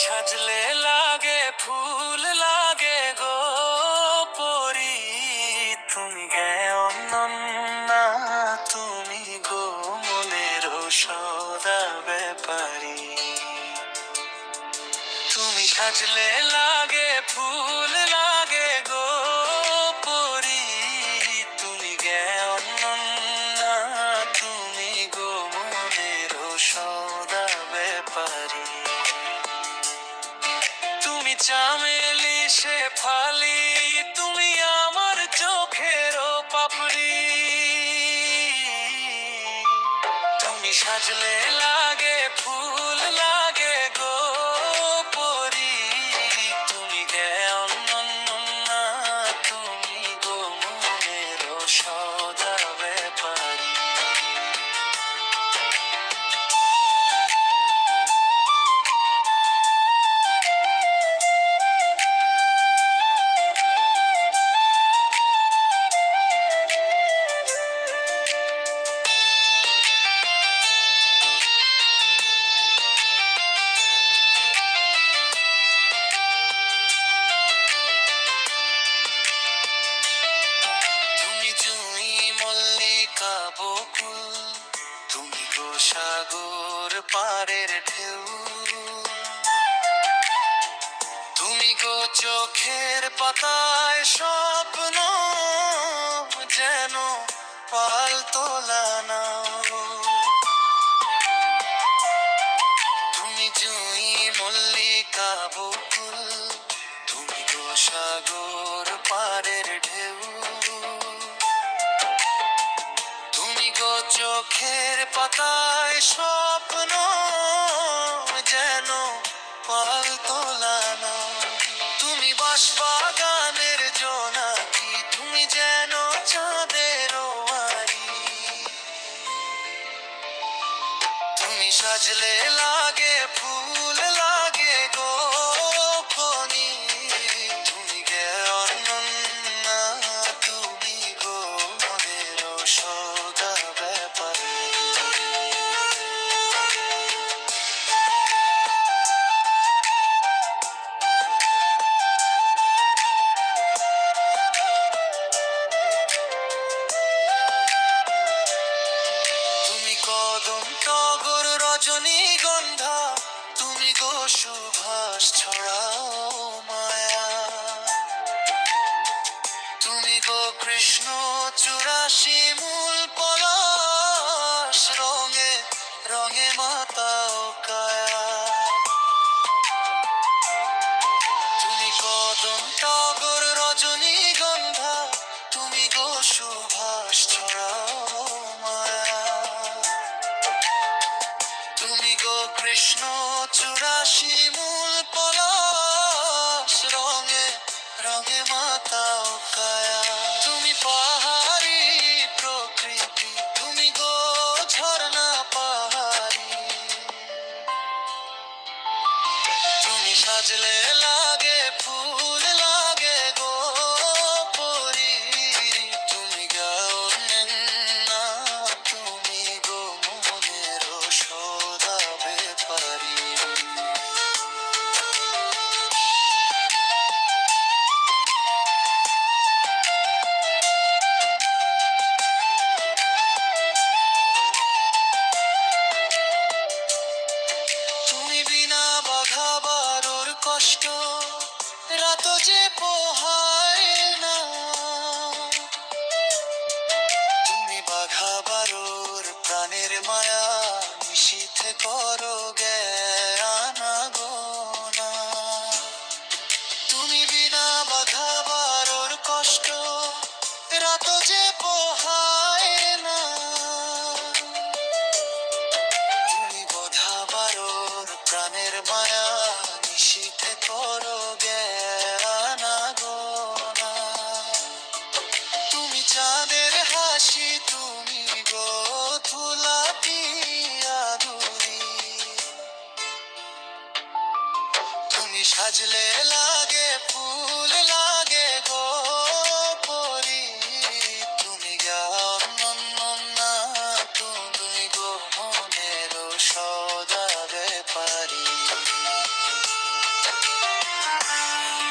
সাজলে লাগে ফুল লাগে গো পরি, তুমি গে অনন্যা, তুমি গো মনের সদা ব্যাপারী। তুমি সাজলে লাগে ফুল লাগে গো পরি, তুমি গে অনন্যা, তুমি গো মনের সদা ব্যাপারী। তুমি চামেলি সে ফালি, তুমি আমার চোখের পাপড়ি। তুমি সাজলে লাগে ফুল লাগে গো পরি, তুমি গে অনন্যা, তুমি গো মনের সদা ব্যাপারী। বকুল, তুমি গো সাগর পাড়ের ঢেউ, তুমি গো চোখের পাতায় স্বপ্ন যেন পাল তোলা নাও। তুমি জুঁই মল্লিকা বকুল, তুমি গো সাগর পাড়ের ঢেউ, চোখের পাতায় স্বপ্ন যেন পাল তোলানো। তুমি বাঁশবাগানের জোনাকি, তুমি যেন চাঁদের ওয়ারি। তুমি সাজলে লাগে ফুল লাগে গো ফণি, তুমি গে অনন্যা, তুমি গো মনের সদা ব্যাপারী। তুমি কদম টগর রজনীগন্ধা, তুমি গো সুভাষ ছড়াও মায়া। তুমি গো কৃষ্ণ চুরাশি মূল পলাশ, রঙে রঙে মাতাও কায়া। তুমি কদম টগর রজনীগন্ধা, তুমি গো সুভাষ ছড়াও মায়া। তুমি গো কৃষ্ণ চুরাশি মূল পলাশ, রঙে রঙে মাতাও কায়া। তুমি পাহাড়ি প্রকৃতি, তুমি গো ঝর্ণা পাহাড়ি। তুমি সাজলে লাগে ফুল লাগে গো পরি, তুমি গাও না, তুমি গো মনের সদা ব্যাপারী। তুমি বিনা বাঘা বারোর কষ্ট রাত যে পোহায় না, তুমি বাঘা বারোর প্রাণের মায়া নিশীথে করো জ্ঞানা গোনা। তুমি বিনা বাঘা বারোর কষ্ট রাত যে পোহায় না, তুমি বোধা বারোর প্রাণের মায়া নিশীথে করো জ্ঞানা গোনা। তুমি চাঁদের হাসি, তুমি গো ধুলাটি আদুরি। তুমি সাজলে লাগে ফুল